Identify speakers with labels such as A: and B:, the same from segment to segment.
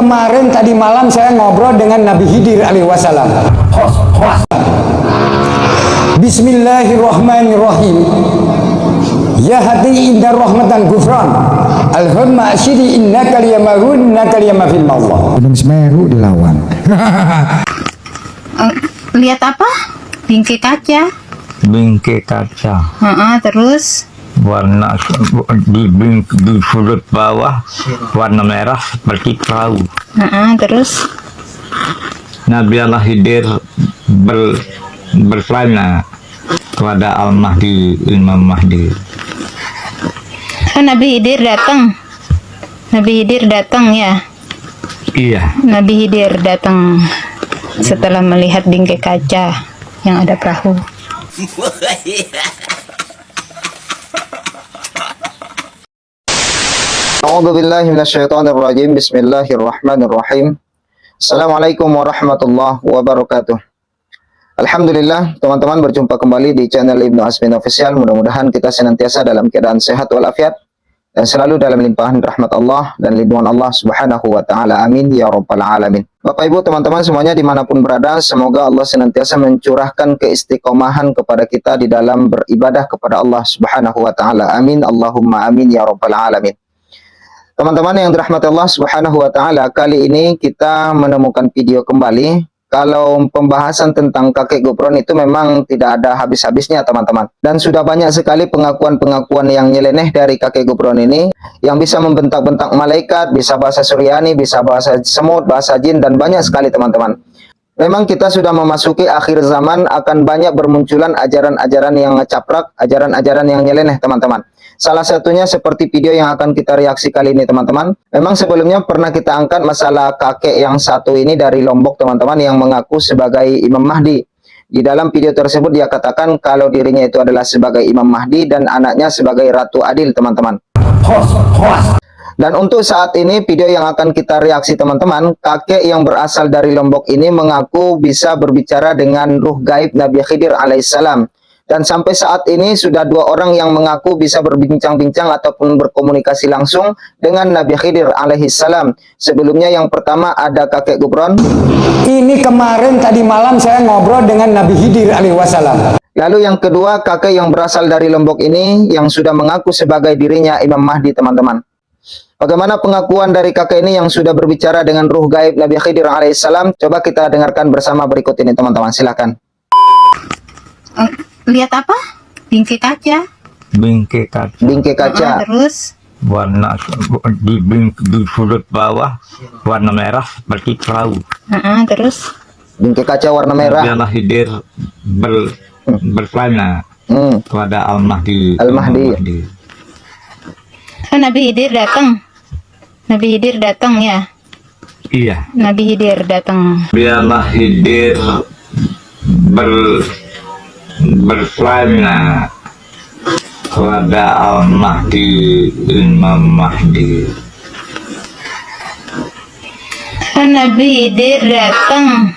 A: kemarin tadi malam saya ngobrol dengan Nabi Khidir alaihi wasallam. Bismillahirrahmanirrahim. Ya hati indah rahmatan gufran. Alhamma asyidi innaka liyamarun innaka liyamafil Allah. Gunung Semeru dilawan.
B: Lihat apa? Bingkai kaca.
C: Bingkai kaca.
B: Terus
C: Warna di sudut bawah warna merah seperti perahu.
B: terus
C: Nabi Allah Khidir berkelana kepada Al-Mahdi, Imam Mahdi.
B: Nabi Khidir datang. Nabi Khidir datang ya.
C: Iya.
B: Nabi Khidir datang setelah melihat bingkai kaca yang ada perahu.
D: A'udzubillahi minasyaitonirrajim. Bismillahirrahmanirrahim. Assalamualaikum warahmatullahi wabarakatuh. Alhamdulillah, teman-teman, berjumpa kembali di channel Ibnu Asmin Official. Mudah-mudahan kita senantiasa dalam keadaan sehat walafiat dan selalu dalam limpahan rahmat Allah dan lindungan Allah Subhanahu wa taala. Amin ya rabbal alamin. Bapak Ibu, teman-teman semuanya dimanapun berada, semoga Allah senantiasa mencurahkan keistiqomahan kepada kita di dalam beribadah kepada Allah Subhanahu wa taala. Amin Allahumma amin ya rabbal alamin. Teman-teman yang dirahmati Allah Subhanahu wa taala, kali ini kita menemukan video kembali. Kalau pembahasan tentang kakek Gufron itu memang tidak ada habis-habisnya, teman-teman. Dan sudah banyak sekali pengakuan-pengakuan yang nyeleneh dari kakek Gufron ini, yang bisa membentak-bentak malaikat, bisa bahasa Suryani, bisa bahasa semut, bahasa jin, dan banyak sekali, teman-teman. Memang kita sudah memasuki akhir zaman, akan banyak bermunculan ajaran-ajaran yang ngecaprak, ajaran-ajaran yang nyeleneh, teman-teman. Salah satunya seperti video yang akan kita reaksi kali ini, teman-teman. Memang sebelumnya pernah kita angkat masalah kakek yang satu ini dari Lombok, teman-teman, yang mengaku sebagai Imam Mahdi. Di dalam video tersebut dia katakan kalau dirinya itu adalah sebagai Imam Mahdi dan anaknya sebagai Ratu Adil, teman-teman. Dan untuk saat ini video yang akan kita reaksi, teman-teman, kakek yang berasal dari Lombok ini mengaku bisa berbicara dengan ruh gaib Nabi Khidir alaihissalam. Dan sampai saat ini sudah 2 orang yang mengaku bisa berbincang-bincang ataupun berkomunikasi langsung dengan Nabi Khidir alaihissalam. Sebelumnya yang pertama ada kakek Gufron.
A: Ini kemarin tadi malam saya ngobrol dengan Nabi Khidir alaihi wasallam.
D: Lalu yang kedua kakek yang berasal dari Lombok ini yang sudah mengaku sebagai dirinya Imam Mahdi, teman-teman. Bagaimana pengakuan dari kakek ini yang sudah berbicara dengan ruh gaib Nabi Khidir alaihissalam? Coba kita dengarkan bersama berikut ini, teman-teman. Silakan.
B: Lihat apa? Bingkai kaca.
C: Bingkai kaca.
D: Bingkai kaca.
B: Terus
C: Warna di sudut bawah warna merah seperti perahu.
B: terus
D: Bingkai kaca warna merah.
C: Nabi Allah Khidir berkelana kepada Al-Mahdi.
D: Al-Mahdi.
B: Nabi Khidir datang. Nabi Khidir datang ya.
C: Iya.
B: Nabi Khidir datang.
C: Nabi Allah Khidir berkelana kepada Al-Mahdi, Imam Mahdi.
B: Nabi Khidir datang.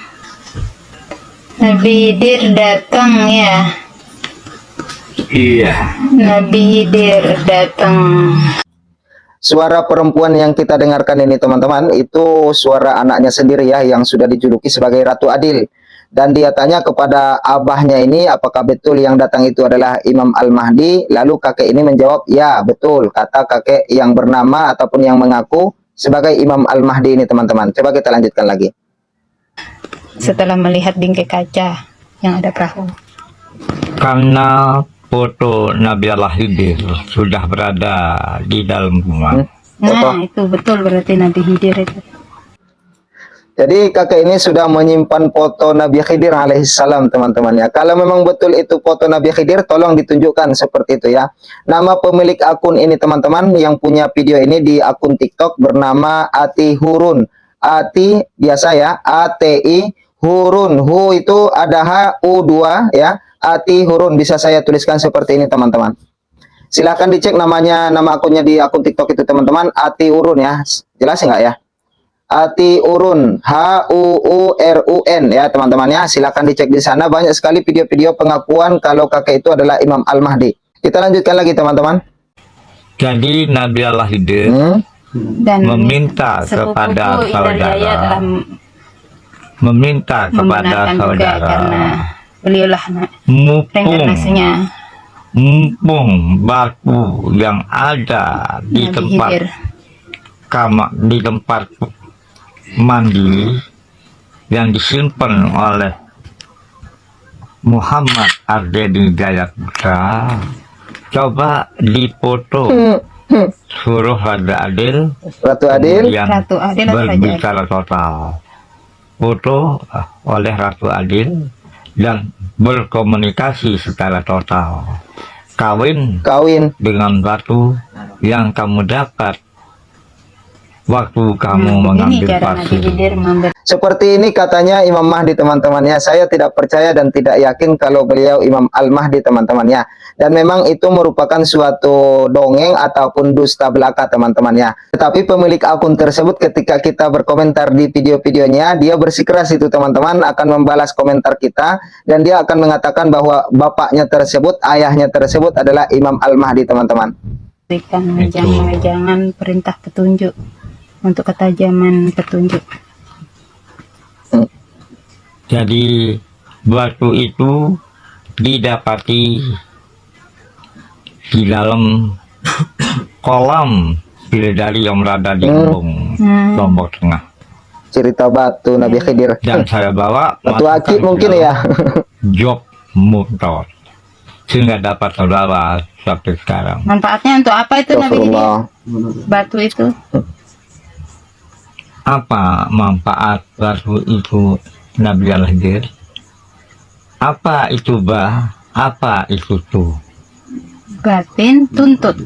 B: Nabi Khidir datang ya.
C: Iya.
B: Nabi Khidir datang.
D: Suara perempuan yang kita dengarkan ini, teman-teman, itu suara anaknya sendiri ya, yang sudah dijuluki sebagai Ratu Adil. Dan dia tanya kepada abahnya ini, apakah betul yang datang itu adalah Imam Al-Mahdi? Lalu kakek ini menjawab, ya betul, kata kakek yang bernama ataupun yang mengaku sebagai Imam Al-Mahdi ini, teman-teman. Coba kita lanjutkan lagi.
B: Setelah melihat bingkai kaca yang ada perahu.
C: Karena foto Nabi Allah Khidir sudah berada di dalam rumah.
B: Nah, itu betul berarti Nabi Khidir itu.
D: Jadi kakek ini sudah menyimpan foto Nabi Khidir alaihissalam, teman-teman ya. Kalau memang betul itu foto Nabi Khidir, tolong ditunjukkan seperti itu ya. Nama pemilik akun ini, teman-teman, yang punya video ini di akun TikTok bernama Ati Hurun. Ati biasa ya, ATI Hurun. Hu itu ada H-U-2 ya. Ati Hurun, bisa saya tuliskan seperti ini, teman-teman. Silahkan dicek namanya, nama akunnya di akun TikTok itu, teman-teman. Ati Hurun ya. Jelas nggak ya? Ati Urun, H-U-U-R-U-N ya, teman-teman ya. Silakan dicek di sana, banyak sekali video-video pengakuan kalau kakek itu adalah Imam Al-Mahdi. Kita lanjutkan lagi, teman-teman.
C: Jadi Nabi Allah Khidir
B: dan
C: meminta
B: sepupuku
C: kepada
B: Indah Jaya telah
C: saudara, meminta kepada
B: membenarkan juga
C: saudara,
B: karena beliaulah
C: mumpung
B: reinkarnasinya
C: batu yang ada di
B: Nabi
C: tempat
B: Khidir.
C: di tempat mandi yang disimpan oleh Muhammad Ardeni Jayaputra, coba dipoto suruh
D: Ratu Adil.
C: yang
B: Ratu Adil atau Raja
C: berbicara total, foto oleh Ratu Adil dan berkomunikasi secara total, kawin dengan batu yang kamu dapat waktu kamu
B: Begini
C: mengambil
B: cara Nabi
C: pasir.
B: Khidir memberi
D: Seperti ini katanya Imam Mahdi teman-temannya. Saya tidak percaya dan tidak yakin kalau beliau Imam Al-Mahdi teman-temannya. Dan memang itu merupakan suatu dongeng ataupun dusta belaka teman-temannya. Tetapi pemilik akun tersebut ketika kita berkomentar di video-videonya, dia bersikeras itu teman-teman akan membalas komentar kita. Dan dia akan mengatakan bahwa bapaknya tersebut, ayahnya tersebut adalah Imam Al-Mahdi teman-teman.
B: berikan jangan perintah petunjuk untuk ketajaman petunjuk.
C: Jadi batu itu didapati di dalam kolam bidadari yang berada di Embung, Lombok Tengah.
D: Cerita batu Nabi Khidir.
C: Dan saya bawa
D: Batu akik mungkin ya.
C: jok motor sehingga dapat saudara sampai sekarang.
B: Manfaatnya untuk apa itu Nabi Khidir?
D: Astagfirullah.
B: Batu itu
C: Apa manfaat batu itu Nabi Al-Khidir? Apa itu apa itu tuh?
B: batin tuntut.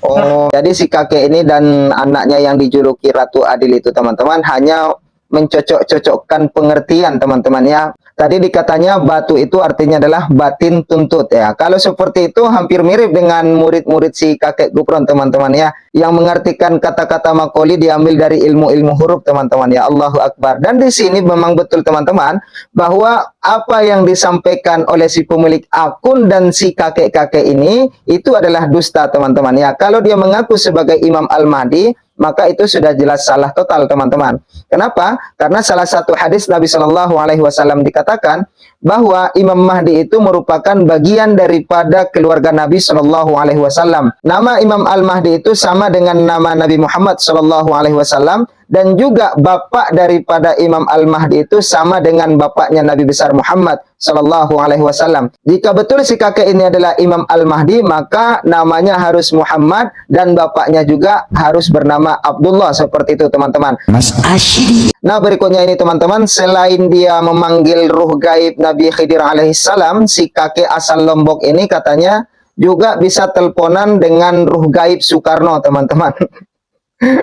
D: Oh, jadi si kakek ini dan anaknya yang dijuluki Ratu Adil itu teman-teman hanya mencocok-cocokkan pengertian teman-teman ya. Tadi dikatanya batu itu artinya adalah batin tuntut ya. Kalau seperti itu hampir mirip dengan murid-murid si kakek Gufron teman-teman ya. Yang mengartikan kata-kata makoli diambil dari ilmu-ilmu huruf teman-teman ya. Allahu Akbar. Dan di sini memang betul teman-teman bahwa apa yang disampaikan oleh si pemilik akun dan si kakek-kakek ini itu adalah dusta teman-teman ya. Kalau dia mengaku sebagai Imam Al-Mahdi, maka itu sudah jelas salah total teman-teman. Kenapa? Karena salah satu hadis Nabi Shallallahu Alaihi Wasallam dikatakan bahwa Imam Mahdi itu merupakan bagian daripada keluarga Nabi Shallallahu Alaihi Wasallam. Nama Imam Al-Mahdi itu sama dengan nama Nabi Muhammad Shallallahu Alaihi Wasallam. Dan juga bapak daripada Imam Al-Mahdi itu sama dengan bapaknya Nabi besar Muhammad Sallallahu Alaihi Wasallam. Jika betul si kakek ini adalah Imam Al-Mahdi, maka namanya harus Muhammad dan bapaknya juga harus bernama Abdullah. Seperti itu teman-teman.
A: Mas Asyidi.
D: Nah berikutnya ini teman-teman, selain dia memanggil ruh gaib Nabi Khidir alaihissalam, si kakek asal Lombok ini katanya juga bisa teleponan dengan ruh gaib Soekarno teman-teman.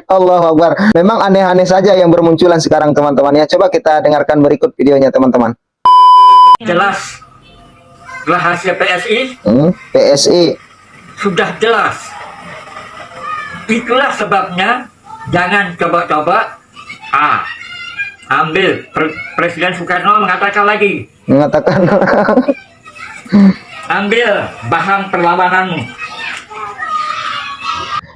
D: Allahu Akbar. Memang aneh-aneh saja yang bermunculan sekarang teman-teman ya. Coba kita dengarkan berikut videonya teman-teman.
C: Jelas rahasia PSI
D: PSI
C: sudah jelas. Itulah sebabnya jangan coba-coba ambil Presiden Soekarno mengatakan ambil bahan perlawananmu.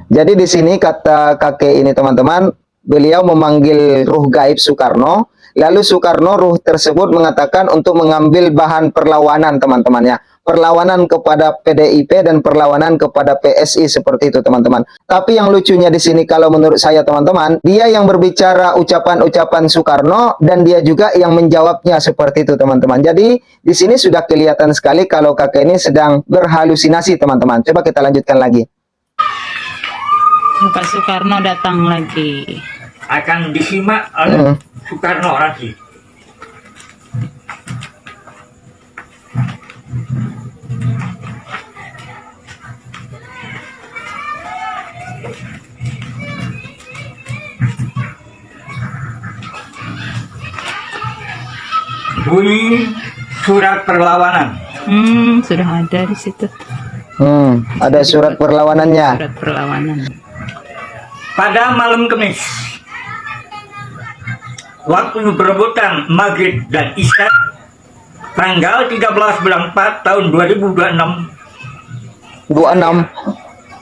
D: Jadi di sini kata kakek ini teman-teman, beliau memanggil ruh gaib Soekarno, lalu Soekarno ruh tersebut mengatakan untuk mengambil bahan perlawanan teman-teman ya. Perlawanan kepada PDIP dan perlawanan kepada PSI seperti itu teman-teman. Tapi yang lucunya di sini kalau menurut saya teman-teman, dia yang berbicara ucapan-ucapan Soekarno dan dia juga yang menjawabnya seperti itu teman-teman. Jadi di sini sudah kelihatan sekali kalau kakek ini sedang berhalusinasi teman-teman. Coba kita lanjutkan lagi.
B: Pak Soekarno datang lagi.
C: Akan disimak oleh Soekarno lagi. Bunyi surat perlawanan.
B: Sudah ada di situ.
D: Ada surat perlawanannya.
B: Surat perlawanan.
C: Pada malam Kamis, waktu berebutan maghrib dan isya, tanggal 13 bulan 4 tahun 2026,
D: 26.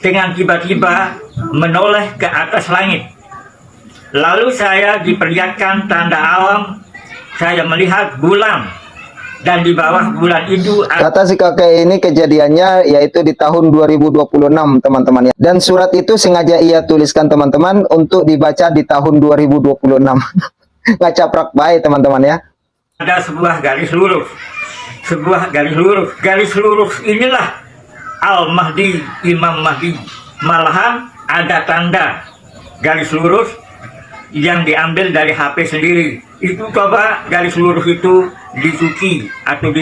C: dengan tiba-tiba menoleh ke atas langit. Lalu saya diperlihatkan tanda alam, saya melihat bulan, dan di bawah bulan itu
D: Kata si kakek ini kejadiannya yaitu di tahun 2026 teman-teman ya. Dan surat itu sengaja ia tuliskan teman-teman untuk dibaca di tahun 2026. Nggak caprak baik teman-teman ya.
C: ada sebuah garis lurus. Garis lurus inilah Al-Mahdi, Imam Mahdi. Malahan ada tanda garis lurus yang diambil dari HP sendiri. Itu coba garis lurus itu disuci atau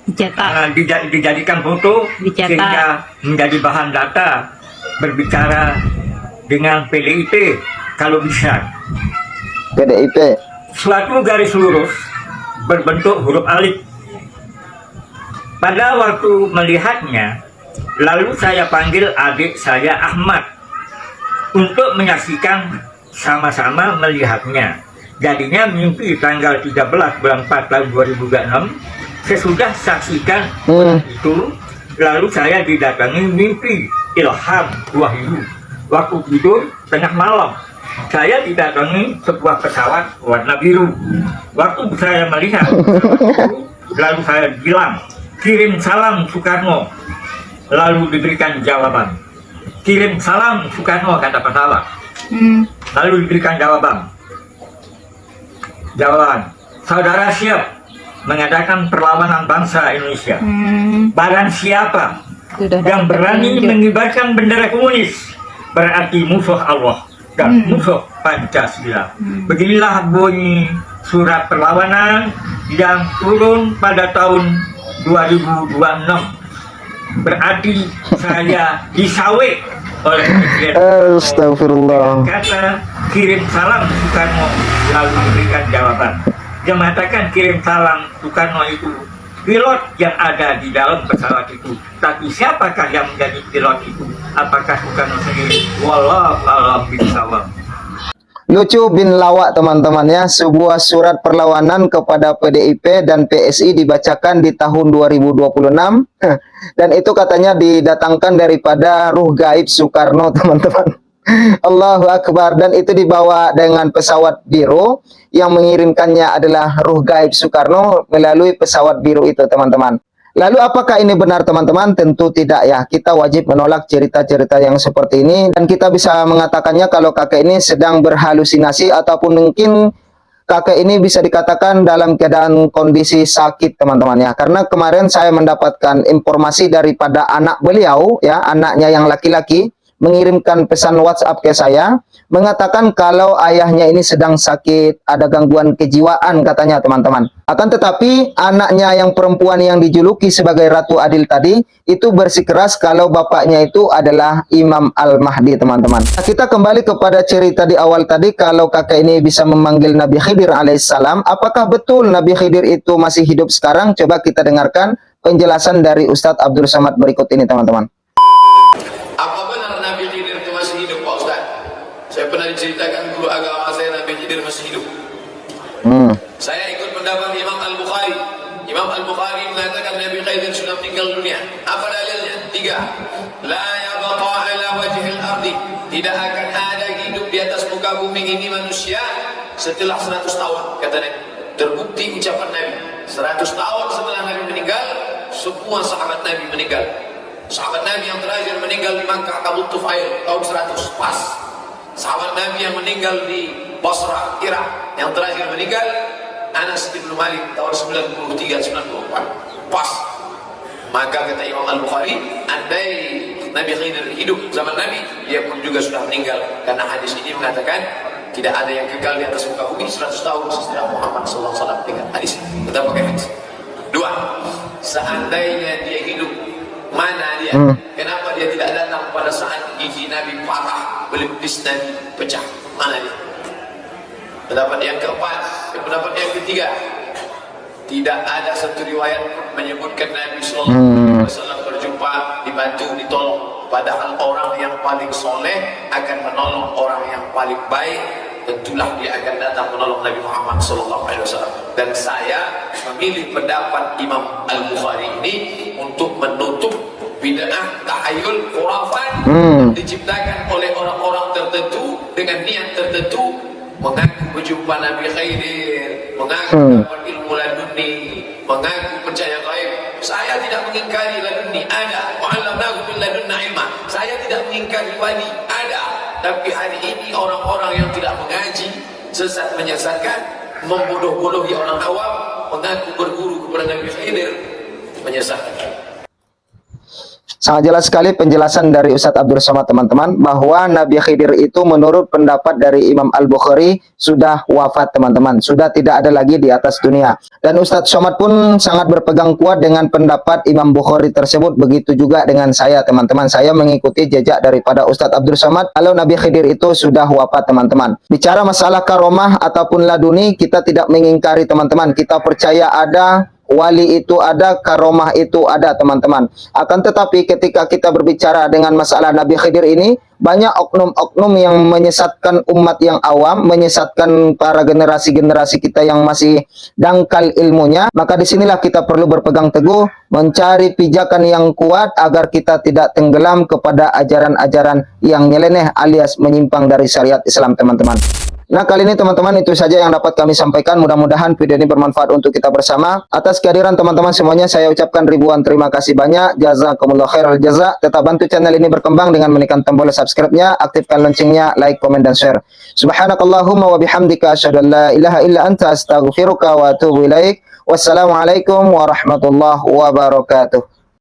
B: Dicetak.
C: dijadikan foto
B: Dicetak.
C: sehingga menjadi bahan data berbicara dengan PDIP kalau bisa.
D: PDIP.
C: Suatu garis lurus berbentuk huruf alif. Pada waktu melihatnya, lalu saya panggil adik saya Ahmad untuk menyaksikan sama-sama melihatnya. Jadinya mimpi tanggal 13 bulan 4 tahun 2006. Sesudah saksikan itu, lalu saya didatangi mimpi ilham wahyu. Waktu tidur tengah malam, saya didatangi sebuah pesawat warna biru. Waktu saya melihat, lalu saya bilang, kirim salam Soekarno. Lalu diberikan jawaban, kirim salam Soekarno, kata pesawat. Lalu diberikan jawaban, saudara siap mengadakan perlawanan bangsa Indonesia. Barang siapa yang berani mengibarkan bendera komunis berarti musuh Allah dan musuh Pancasila. Beginilah bunyi surat perlawanan yang turun pada tahun 2026. Berarti saya disawek oleh Presiden.
D: Astagfirullah.
C: Kata kirim salam Soekarno, lalu memberikan jawaban. Dia mengatakan kirim salam Soekarno itu pilot yang ada di dalam pesawat itu. Tapi siapakah yang menjadi pilot itu? Apakah Soekarno sendiri? Wallahu a'lam bishawab.
D: Lucu bin lawak teman-teman ya. Sebuah surat perlawanan kepada PDIP dan PSI dibacakan di tahun 2026. Dan itu katanya didatangkan daripada ruh gaib Soekarno teman-teman. Allahu Akbar. Dan itu dibawa dengan pesawat biru. Yang mengirimkannya adalah ruh gaib Soekarno melalui pesawat biru itu teman-teman. Lalu apakah ini benar teman-teman? Tentu tidak ya. Kita wajib menolak cerita-cerita yang seperti ini. Dan kita bisa mengatakannya kalau kakek ini sedang berhalusinasi ataupun mungkin kakek ini bisa dikatakan dalam keadaan kondisi sakit teman-teman ya. Karena kemarin saya mendapatkan informasi daripada anak beliau ya, anaknya yang laki-laki mengirimkan pesan WhatsApp ke saya mengatakan kalau ayahnya ini sedang sakit, ada gangguan kejiwaan katanya teman-teman. Akan tetapi anaknya yang perempuan yang dijuluki sebagai Ratu Adil tadi itu bersikeras kalau bapaknya itu adalah Imam Al-Mahdi teman-teman. Nah, kita kembali kepada cerita di awal tadi kalau kakek ini bisa memanggil Nabi Khidir alaihissalam. Apakah betul Nabi Khidir itu masih hidup sekarang? Coba kita dengarkan penjelasan dari Ustadz Abdul Samad berikut ini teman-teman.
E: Apa benar Nabi Khidir itu masih hidup Pak Ustaz? Saya pernah diceritakan guru agama saya Nabi Khidir masih hidup. Saya ikut pendapat Imam Al-Bukhari. Imam Al-Bukhari mengatakan Nabi Khidir sudah meninggal dunia. Apa dalilnya? 3. La yabqa ala wajhil ardi. Tidak akan ada hidup di atas muka bumi ini manusia setelah 100 tahun. Kata Nabi. Terbukti ucapan Nabi. 100 tahun setelah Nabi meninggal, semua sahabat Nabi meninggal. Sahabat Nabi yang terakhir meninggal di Makkah, Abu Tufail, tahun 100, pas. Sahabat Nabi yang meninggal di Basra, Irak, yang terakhir meninggal, Anas bin Malik, tahun 93-94, pas. Maka kata Imam Al-Bukhari, andai Nabi Khidir hidup zaman Nabi, dia pun juga sudah meninggal. Karena hadis ini mengatakan, tidak ada yang kekal di atas muka bumi 100 tahun setelah Muhammad SAW tinggal. Hadis, kita pakai hadis. 2. Seandainya dia hidup, mana dia? Kenapa dia tidak datang pada saat gigi Nabi patah, pelipis Nabi pecah? Mana dia? Pendapat yang keempat, pendapat yang ketiga, tidak ada satu riwayat menyebutkan Nabi Sallallahu Alaihi Wasallam berjumpa, dibantu, ditolong. Padahal orang yang paling soleh akan menolong orang yang paling baik. Tentulah dia akan datang menolong Nabi Muhammad Sallallahu Alaihi Wasallam. Dan saya memilih pendapat Imam Al-Bukhari ini untuk menutup bid'ah, tahayul, khurafat diciptakan oleh orang-orang tertentu dengan niat tertentu, mengaku berjumpa Nabi Khidir, mengaku dapat ilmu laduni, mengaku percaya gaib. Saya tidak mengingkari laduni, ada. Wa'allamnahu min ladunna ilma. Saya tidak mengingkari wali, ada. Tapi hari ini orang-orang yang tidak mengaji, sesat menyesatkan, membodoh-bodohi orang awam, mengaku berguru kepada Nabi Khidir, menyesatkan.
D: Sangat jelas sekali penjelasan dari Ustadz Abdul Somad, teman-teman, bahwa Nabi Khidir itu menurut pendapat dari Imam Al-Bukhari sudah wafat, teman-teman, sudah tidak ada lagi di atas dunia. Dan Ustadz Somad pun sangat berpegang kuat dengan pendapat Imam Bukhari tersebut. Begitu juga dengan saya, teman-teman. Saya mengikuti jejak daripada Ustadz Abdul Somad kalau Nabi Khidir itu sudah wafat, teman-teman. Bicara masalah karomah ataupun laduni, kita tidak mengingkari, teman-teman. Kita percaya ada wali itu ada, karomah itu ada, teman-teman. Akan tetapi ketika kita berbicara dengan masalah Nabi Khidir ini, banyak oknum-oknum yang menyesatkan umat yang awam, menyesatkan para generasi-generasi kita yang masih dangkal ilmunya. Maka disinilah kita perlu berpegang teguh, mencari pijakan yang kuat agar kita tidak tenggelam kepada ajaran-ajaran yang nyeleneh alias menyimpang dari syariat Islam, teman-teman. Nah, kali ini teman-teman itu saja yang dapat kami sampaikan. Mudah-mudahan video ini bermanfaat untuk kita bersama. Atas kehadiran teman-teman semuanya saya ucapkan ribuan terima kasih banyak. Jazakumullah khairal jaza. Tetap bantu channel ini berkembang dengan menekan tombol subscribe-nya, aktifkan loncengnya, like, komen, dan share. Subhanakallahumma wa bihamdika asyhadu an la ilaha illa anta astaghfiruka wa atubu ilaik. Wassalamualaikum warahmatullahi wabarakatuh.